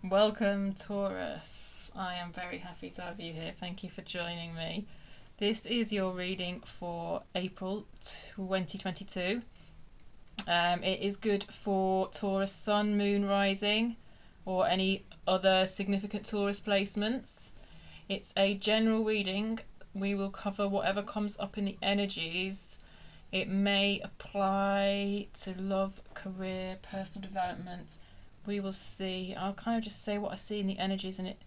Welcome, Taurus. I am very happy to have you here. Thank you for joining me. This is your reading for April 2022. It is good for Taurus Sun, Moon, Rising, or any other significant Taurus placements. It's a general reading. We will cover whatever comes up in the energies. It may apply to love, career, personal development. We will see. I'll kind of just say what I see in the energies, and it,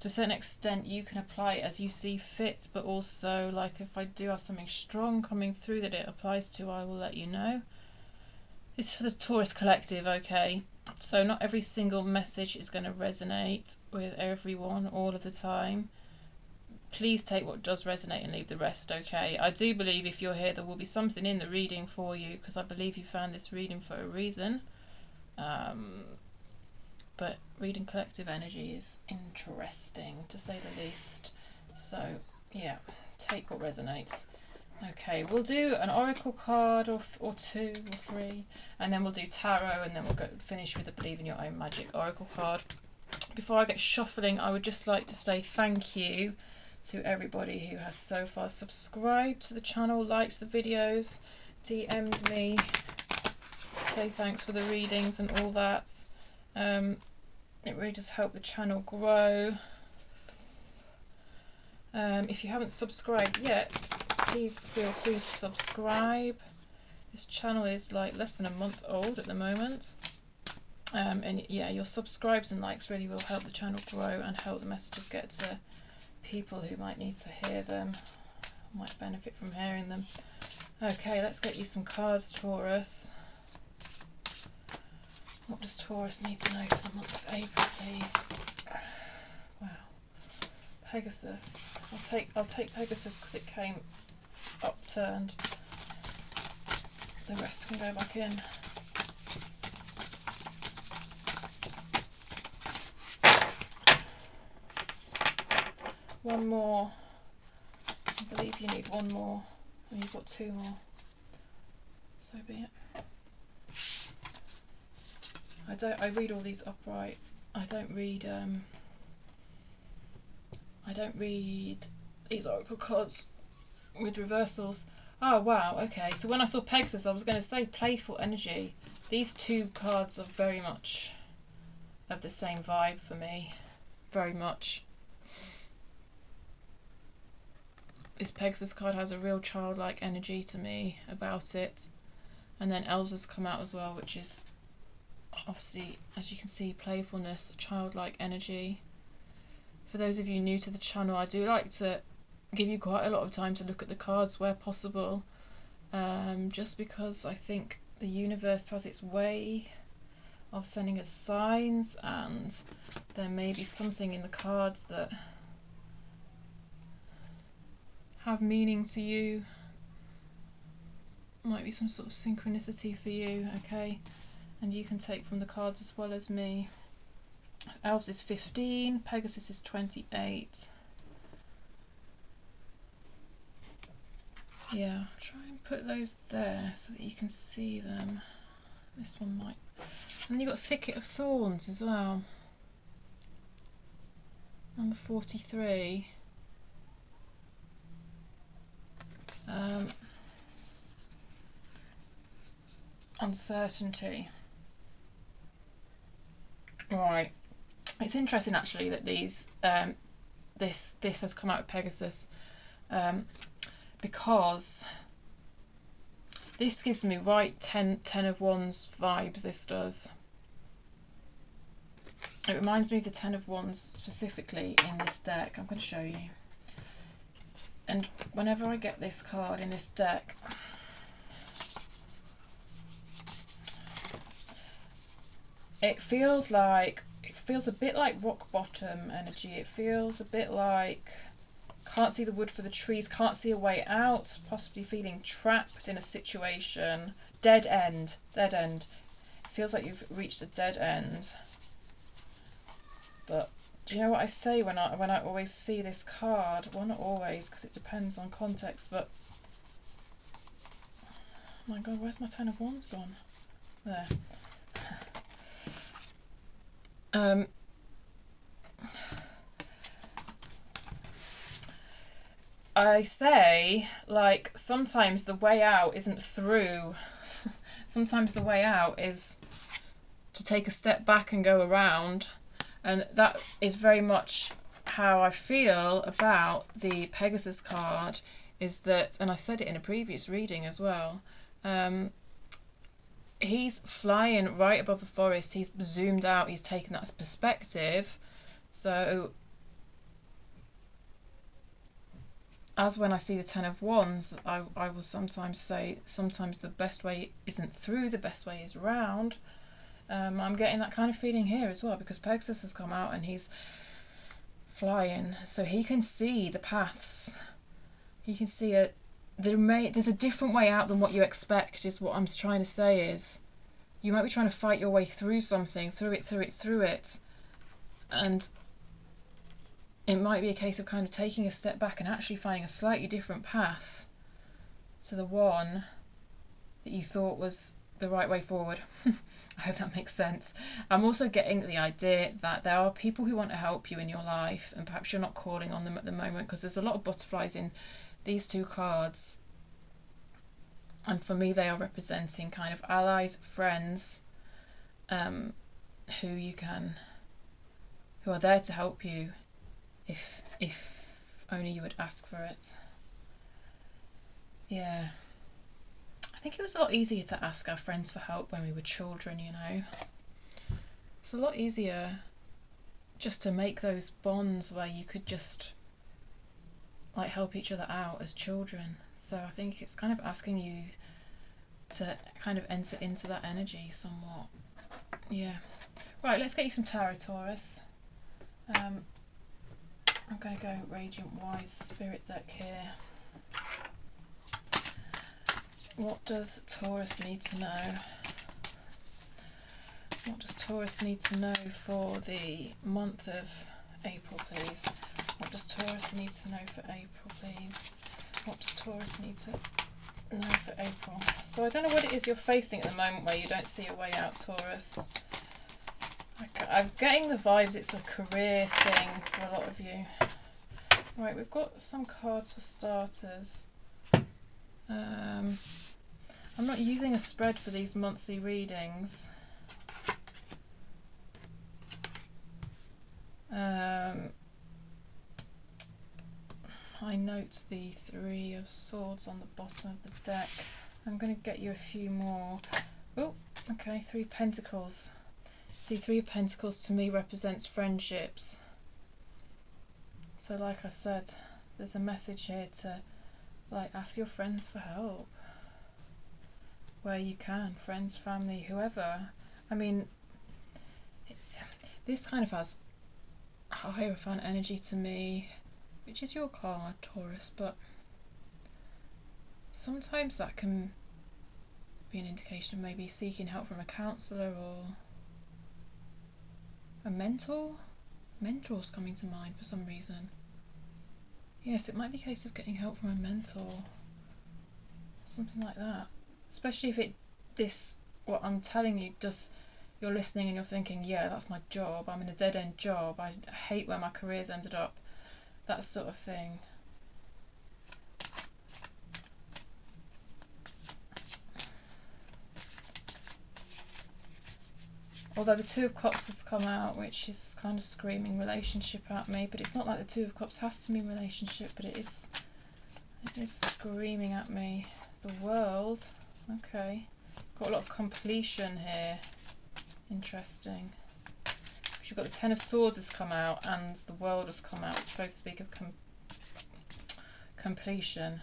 to a certain extent, you can apply it as you see fit, but also, like, if I do have something strong coming through that it applies to, I will let you know. This is for the Taurus collective, okay? So not every single message is going to resonate with everyone all of the time. Please take what does resonate and leave the rest, okay? I do believe if you're here, there will be something in the reading for you, because I believe you found this reading for a reason. But reading collective energy is interesting, to say the least. So, yeah, take what resonates. Okay, we'll do an oracle card or two or three, and then we'll do tarot, and then we'll finish with the Believe in Your Own Magic oracle card. Before I get shuffling, I would just like to say thank you to everybody who has so far subscribed to the channel, liked the videos, DM'd me to say thanks for the readings and all that. It really does help the channel grow. If you haven't subscribed yet, please feel free to subscribe. This channel is like less than a month old at the moment. And yeah, your subscribes and likes really will help the channel grow and help the messages get to people who might need to hear them, might benefit from hearing them. Okay, let's get you some cards, Taurus. What does Taurus need to know for the month of April, please? Wow. Pegasus. I'll take Pegasus because it came upturned. The rest can go back in. One more. I believe you need one more. And you've got two more. So be it. I read all these upright. I don't read these oracle cards with reversals. Oh wow, okay. So when I saw Pegasus, I was going to say playful energy. These two cards are very much of the same vibe for me. Very much. This Pegasus card has a real childlike energy to me about it. And then Elves has come out as well, which is obviously, as you can see, playfulness, childlike energy. For those of you new to the channel, I do like to give you quite a lot of time to look at the cards where possible, just because I think the universe has its way of sending us signs, and there may be something in the cards that have meaning to you. Might be some sort of synchronicity for you, okay? And you can take from the cards as well as me. Elves is 15, Pegasus is 28. Yeah, try and put those there so that you can see them. This one might. And then you've got Thicket of Thorns as well. Number 43. Uncertainty. Right. It's interesting actually that these this has come out of Pegasus, because this gives me right 10 of Wands vibes. This does. It reminds me of the 10 of Wands specifically in this deck. I'm going to show you. And whenever I get this card in this deck, it feels a bit like rock bottom energy. It feels a bit like can't see the wood for the trees, can't see a way out, possibly feeling trapped in a situation. Dead end. Dead end. It feels like you've reached a dead end. But do you know what I say when I always see this card? Well, not always, because it depends on context, but oh my god, where's my 10 of Wands gone? There. I say, like, sometimes the way out isn't through. Sometimes the way out is to take a step back and go around. And that is very much how I feel about the Pegasus card, is that, and I said it in a previous reading as well, he's flying right above the forest, he's zoomed out, he's taken that perspective. So as when I see the Ten of Wands, I will sometimes say, sometimes the best way isn't through, the best way is round. I'm getting that kind of feeling here as well, because Pegasus has come out and he's flying, so he can see the paths. He can see it. There's a different way out than what you expect, is what I'm trying to say. Is you might be trying to fight your way through something, through it, and it might be a case of kind of taking a step back and actually finding a slightly different path to the one that you thought was the right way forward. I hope that makes sense. I'm also getting the idea that there are people who want to help you in your life, and perhaps you're not calling on them at the moment, because there's a lot of butterflies in these two cards. And for me, they are representing kind of allies, friends, who are there to help you if only you would ask for it. Yeah. I think it was a lot easier to ask our friends for help when we were children, you know. It's a lot easier just to make those bonds where you could just like help each other out as children. So I think it's kind of asking you to kind of enter into that energy somewhat. Yeah. Right, let's get you some tarot, Taurus. I'm going to go Radiant Wise Spirit deck here. What does Taurus need to know? What does Taurus need to know for the month of April, please? What does Taurus need to know for April, please? What does Taurus need to know for April? So I don't know what it is you're facing at the moment where you don't see a way out, Taurus. I'm getting the vibes it's a career thing for a lot of you. Right, we've got some cards for starters. I'm not using a spread for these monthly readings. I note the Three of Swords on the bottom of the deck. I'm going to get you a few more. Oh, okay, Three of Pentacles. See, Three of Pentacles to me represents friendships. So like I said, there's a message here to like ask your friends for help where you can, friends, family, whoever. I mean, this kind of has Hierophant energy to me, which is your card, Taurus, but sometimes that can be an indication of maybe seeking help from a counsellor or a mentor. Mentor's coming to mind for some reason. Yes, it might be a case of getting help from a mentor, something like that. Especially if what I'm telling you, you're listening and you're thinking, yeah, that's my job, I'm in a dead-end job, I hate where my career's ended up, that sort of thing. Although the Two of Cups has come out, which is kind of screaming relationship at me, but it's not like the Two of Cups has to mean relationship, but it is screaming at me. The World, okay. Got a lot of completion here. Interesting. Because you've got the Ten of Swords has come out and the World has come out, which both speak of completion.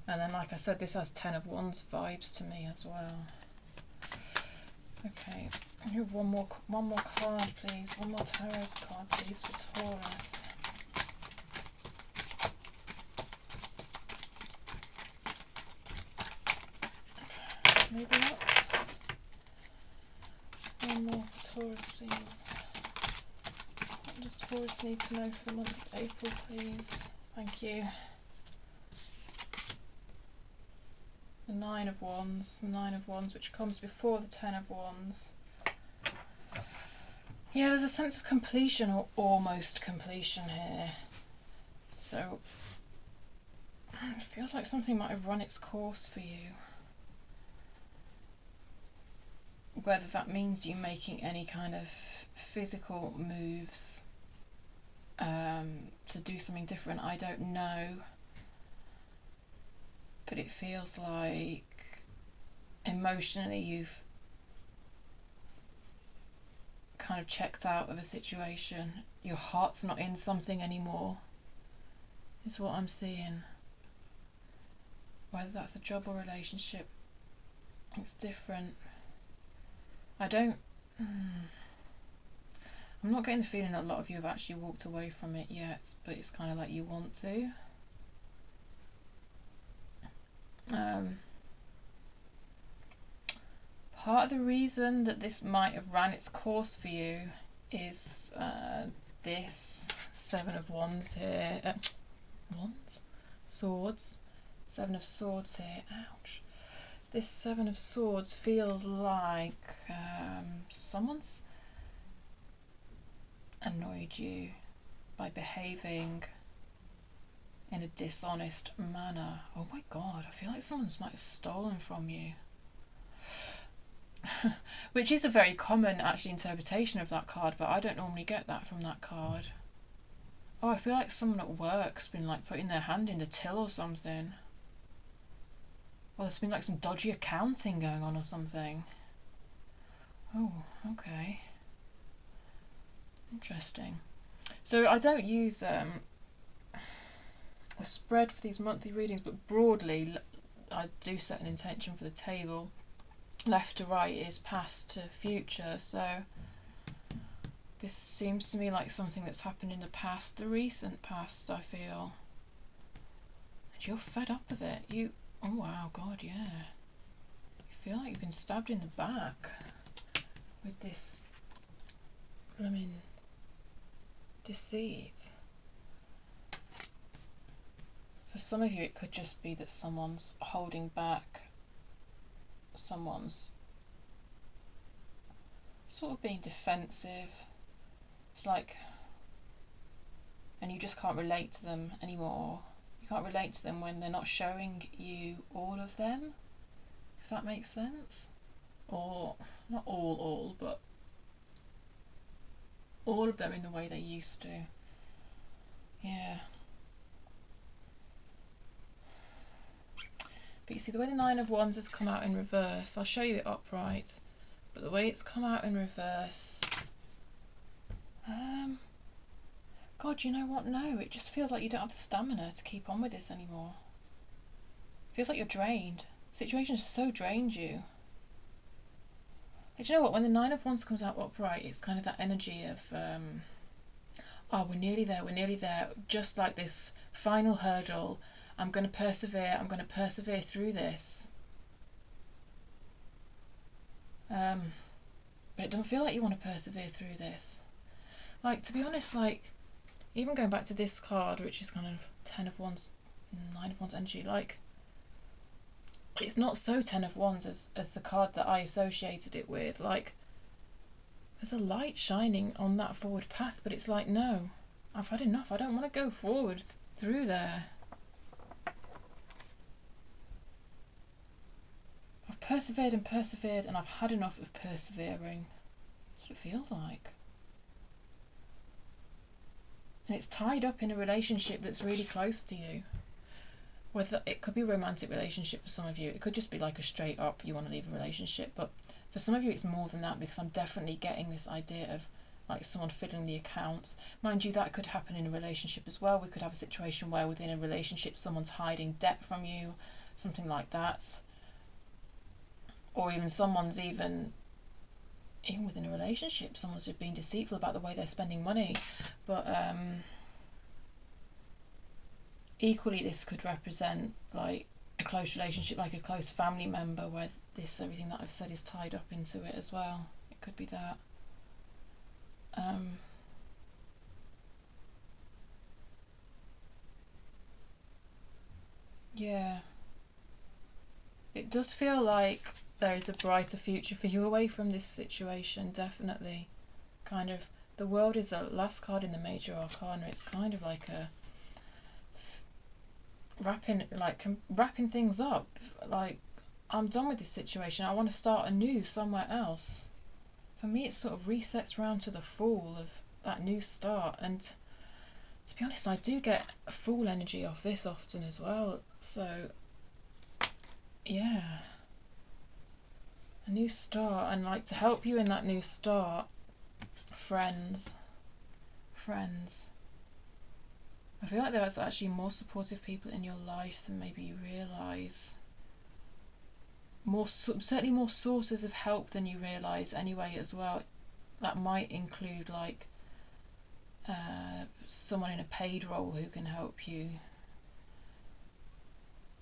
And then, like I said, this has Ten of Wands vibes to me as well. Okay, I have one more card, please. One more tarot card, please, for Taurus. Maybe not. One more for Taurus, please. What does Taurus need to know for the month of April, please? Thank you. The Nine of Wands, which comes before the Ten of Wands. Yeah, there's a sense of completion or almost completion here. So It feels like something might have run its course for you. Whether that means you making any kind of physical moves to do something different, I don't know. But it feels like emotionally you've kind of checked out of a situation. Your heart's not in something anymore, is what I'm seeing. Whether that's a job or relationship, it's different. I'm not getting the feeling that a lot of you have actually walked away from it yet, but it's kind of like you want to. Part of the reason that this might have ran its course for you is this Seven of Wands here. Swords. Seven of Swords here. Ouch. This Seven of Swords feels like someone's annoyed you by behaving in a dishonest manner. Oh my god, I feel like someone's might have stolen from you. Which is a very common actually interpretation of that card, but I don't normally get that from that card. Oh, I feel like someone at work's been like putting their hand in the till or something. Or there's been like some dodgy accounting going on or something. Oh, okay. Interesting. So I don't use a spread for these monthly readings, but broadly I do set an intention for the table. Left to right is past to future, so this seems to me like something that's happened in the past, the recent past, I feel. And you're fed up of it. Oh wow, god, yeah. You feel like you've been stabbed in the back with this blooming deceit. For some of you it could just be that someone's holding back, someone's sort of being defensive. It's like, and you just can't relate to them anymore. You can't relate to them when they're not showing you all of them, if that makes sense. Or not all, but all of them in the way they used to. Yeah. But you see, the way the Nine of Wands has come out in reverse, I'll show you it upright, but the way it's come out in reverse, God, you know what? No, it just feels like you don't have the stamina to keep on with this anymore. It feels like you're drained. The situation has so drained you. And do you know what? When the Nine of Wands comes out upright, it's kind of that energy of, oh, we're nearly there, just like this final hurdle. I'm going to persevere through this. But it doesn't feel like you want to persevere through this. Like, to be honest, like, even going back to this card, which is kind of 10 of Wands, 9 of Wands energy, like, it's not so 10 of Wands as the card that I associated it with. Like, there's a light shining on that forward path, but it's like, no, I've had enough. I don't want to go forward through there. I've persevered and I've had enough of persevering. That's what it feels like. And it's tied up in a relationship that's really close to you. Whether it could be a romantic relationship for some of you, it could just be like a straight up you want to leave a relationship, but for some of you it's more than that, because I'm definitely getting this idea of like someone fiddling the accounts. Mind you, that could happen in a relationship as well. We could have a situation where within a relationship someone's hiding debt from you, something like that. Or even someone's even within a relationship, someone's just being deceitful about the way they're spending money. But equally, this could represent like a close relationship, like a close family member, where everything that I've said is tied up into it as well. It could be that. Yeah. It does feel like there is a brighter future for you away from this situation, definitely. Kind of, the World is the last card in the Major Arcana. It's kind of like a wrapping things up. Like, I'm done with this situation. I want to start anew somewhere else. For me, it sort of resets round to the Fool of that new start. And to be honest, I do get a Fool energy off this often as well. So, yeah. A new start. And like, to help you in that new start, friends. I feel like there's actually more supportive people in your life than maybe you realise. Certainly more sources of help than you realise anyway as well. That might include like someone in a paid role who can help you,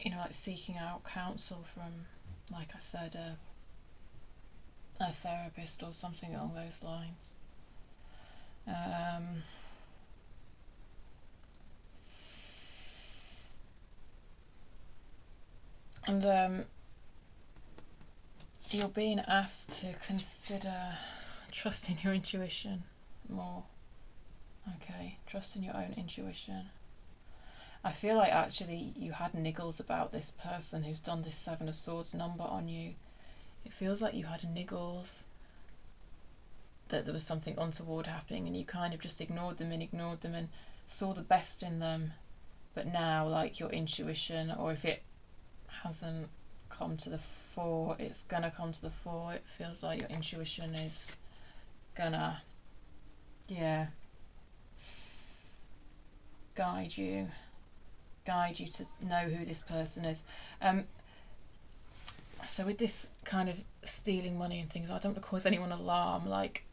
you know, like seeking out counsel from, like I said, a therapist or something along those lines. And you're being asked to consider trusting your intuition more. Okay, trusting your own intuition. I feel like actually you had niggles about this person who's done this Seven of Swords number on you. It feels like you had niggles that there was something untoward happening, and you kind of just ignored them and saw the best in them. But now, like, your intuition, or if it hasn't come to the fore, it's gonna come to the fore. It feels like your intuition is gonna, yeah, guide you to know who this person is. So with this kind of stealing money and things, I don't want to cause anyone alarm. Like,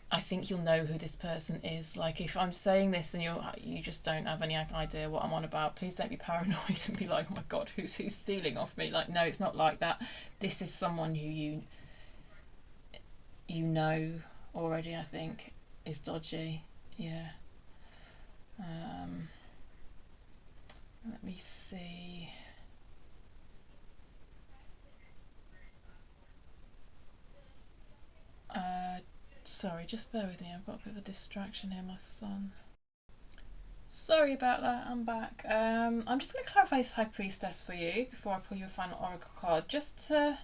I think you'll know who this person is. Like, if I'm saying this and you just don't have any idea what I'm on about, please don't be paranoid and be like, oh my god, who's stealing off me? Like, no, it's not like that. This is someone who you know already, I think, is dodgy. Yeah. Let me see. Sorry, just bear with me. I've got a bit of a distraction here, my son. Sorry about that, I'm back. I'm just going to clarify this High Priestess for you before I pull you a final Oracle card. Just to...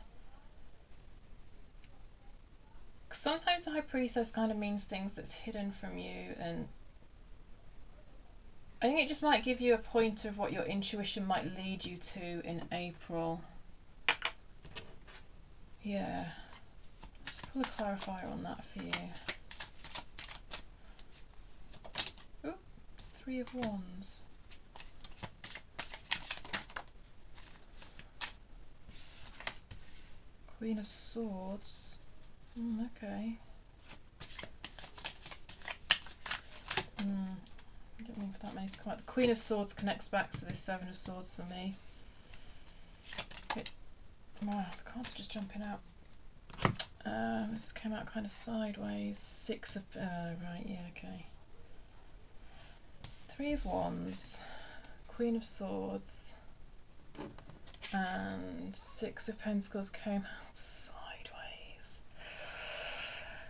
Sometimes the High Priestess kind of means things that's hidden from you, and I think it just might give you a pointer of what your intuition might lead you to in April. Yeah. Let's pull a clarifier on that for you. Ooh, Three of Wands. Queen of Swords. Okay. I don't mean for that many to come out. The Queen of Swords connects back to this Seven of Swords for me. Wow, the cards are just jumping out. This came out kind of sideways. Six of... right, yeah, okay. Three of Wands, Queen of Swords, and Six of Pentacles came out sideways.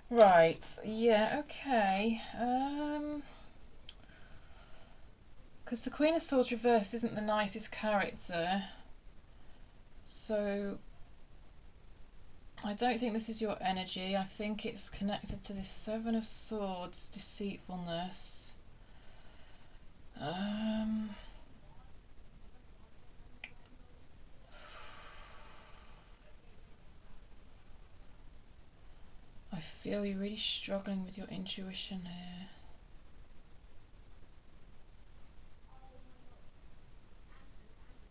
Right, yeah, okay. Because the Queen of Swords reversed isn't the nicest character, so I don't think this is your energy. I think it's connected to this Seven of Swords deceitfulness. I feel you're really struggling with your intuition here.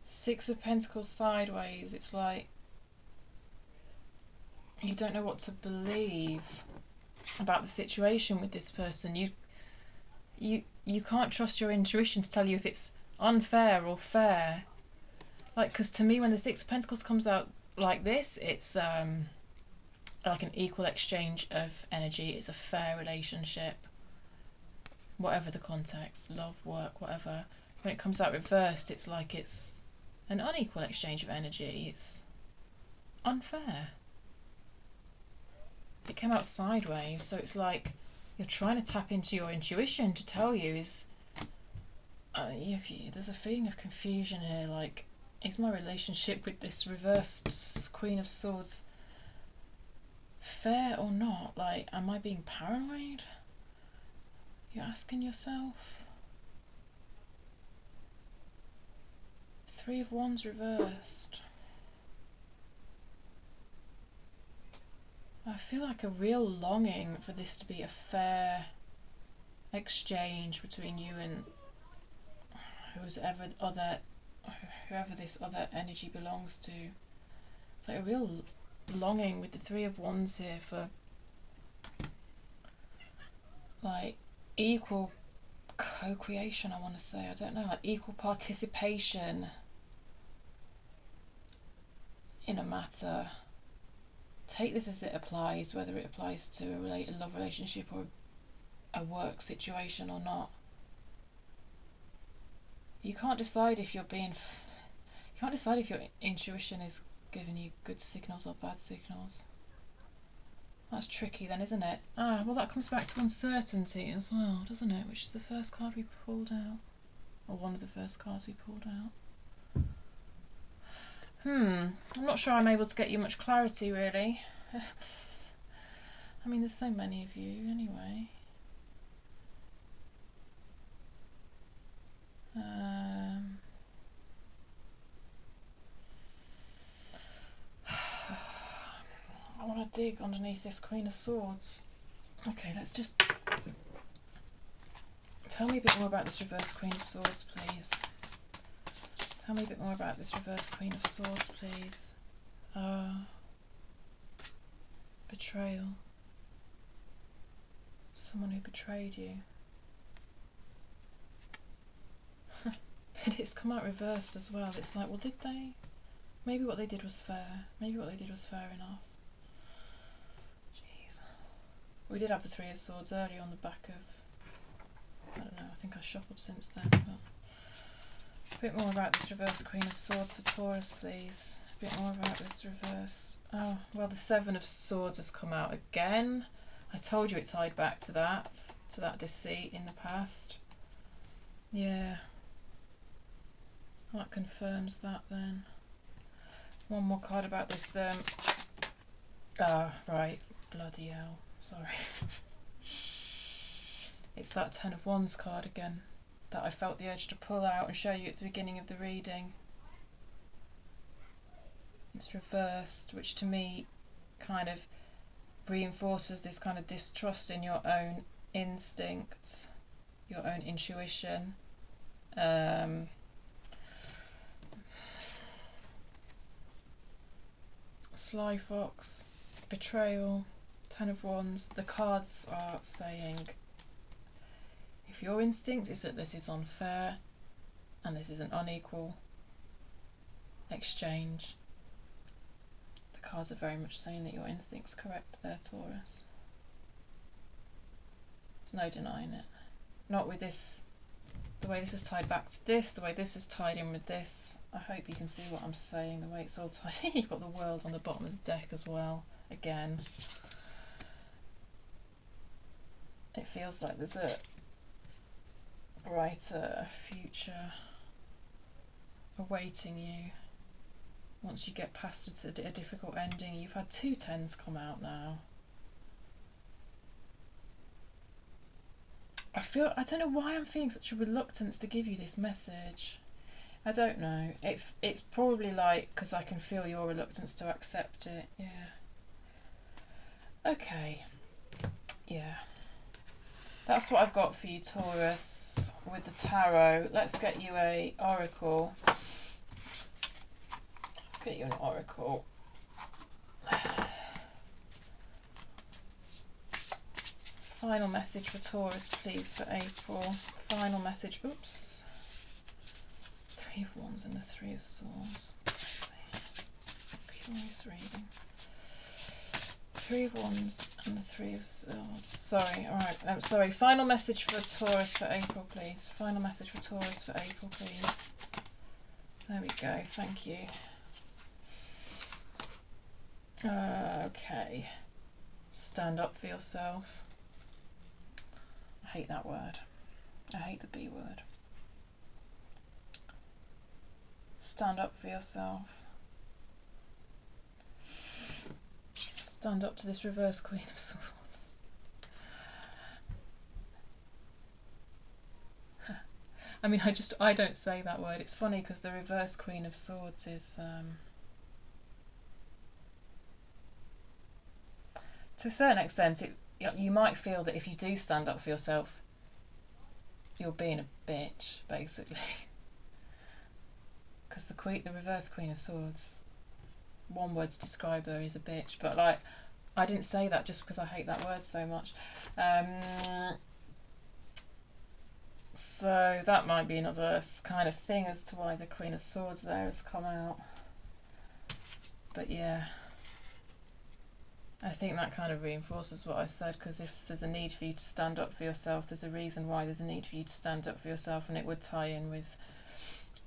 Six of Pentacles sideways, it's like you don't know what to believe about the situation with this person. You can't trust your intuition to tell you if it's unfair or fair. Like, because to me, when the Six of Pentacles comes out like this, it's like an equal exchange of energy. It's a fair relationship, whatever the context, love, work, whatever. When it comes out reversed, it's like it's an unequal exchange of energy. It's unfair. It came out sideways, so it's like you're trying to tap into your intuition to tell you, is there's a feeling of confusion here. Like, is my relationship with this reversed Queen of Swords fair or not? Like, am I being paranoid? You're asking yourself. Three of Wands reversed. I feel like a real longing for this to be a fair exchange between you and whoever this other energy belongs to. It's like a real longing with the Three of Wands here for like equal co-creation, I want to say. I don't know, like equal participation in a matter. Take this as it applies, whether it applies to a love relationship or a work situation or not. You can't decide if you're being... You can't decide if your intuition is giving you good signals or bad signals. That's tricky then, isn't it? Ah, well, that comes back to uncertainty as well, doesn't it? Which is the first card we pulled out. Or one of the first cards we pulled out. I'm not sure I'm able to get you much clarity, really. I mean, there's so many of you anyway. I want to dig underneath this Queen of Swords. Okay, let's just... Tell me a bit more about this reverse Queen of Swords, please. Tell me a bit more about this reverse Queen of Swords, please. Betrayal. Someone who betrayed you. But it's come out reversed as well. It's like, well, did they? Maybe what they did was fair. Maybe what they did was fair enough. Jeez. We did have the Three of Swords earlier on the back of... I don't know, I think I shuffled since then. But a bit more about this reverse Queen of Swords for Taurus, please. A bit more about this reverse... Oh, well, the Seven of Swords has come out again. I told you it tied back to that deceit in the past. Yeah. That confirms that then. One more card about this, right, bloody hell, sorry. It's that Ten of Wands card again that I felt the urge to pull out and show you at the beginning of the reading. It's reversed, which to me kind of reinforces this kind of distrust in your own instincts, your own intuition. Sly Fox, Betrayal, Ten of Wands. The cards are saying if your instinct is that this is unfair and this is an unequal exchange, the cards are very much saying that your instinct's correct there, Taurus. There's no denying it. Not with this, the way this is tied back to this, the way this is tied in with this. I hope you can see what I'm saying, the way it's all tied in. You've got the World on the bottom of the deck as well, again. It feels like there's a brighter future awaiting you once you get past a difficult ending. You've had two tens come out now. I don't know why I'm feeling such a reluctance to give you this message. I don't know. It's probably like because I can feel your reluctance to accept it. Yeah. Okay. Yeah. That's what I've got for you, Taurus, with the tarot. Let's get you a oracle. Let's get you an oracle. Final message for Taurus, please, for April. Final message. Oops. Three of Wands and the Three of Swords. Curious reading. Three of Wands and the Three of Swords. Sorry, alright. Sorry. Final message for Taurus for April, please. Final message for Taurus for April, please. There we go. Thank you. Okay. Stand up for yourself. I hate that word. I hate the B word. stand up for yourself. Stand up to this reverse Queen of Swords. I mean, I don't say that word. It's funny because the reverse Queen of Swords is, to a certain extent, you might feel that if you do stand up for yourself, you're being a bitch, basically. Because the reverse Queen of Swords, one word to describe her is a bitch, but like, I didn't say that just because I hate that word so much. So that might be another kind of thing as to why the Queen of Swords there has come out. But yeah, I think that kind of reinforces what I said, because if there's a need for you to stand up for yourself, there's a reason why there's a need for you to stand up for yourself, and it would tie in with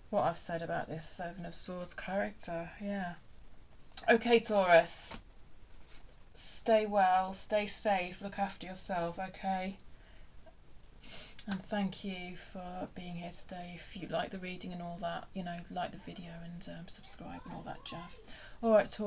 what I've said about this Seven of Swords character. Yeah. Okay, Taurus. Stay well, stay safe, look after yourself, okay? And thank you for being here today. If you like the reading and all that, you know, like the video and subscribe and all that jazz. Alright, Taurus.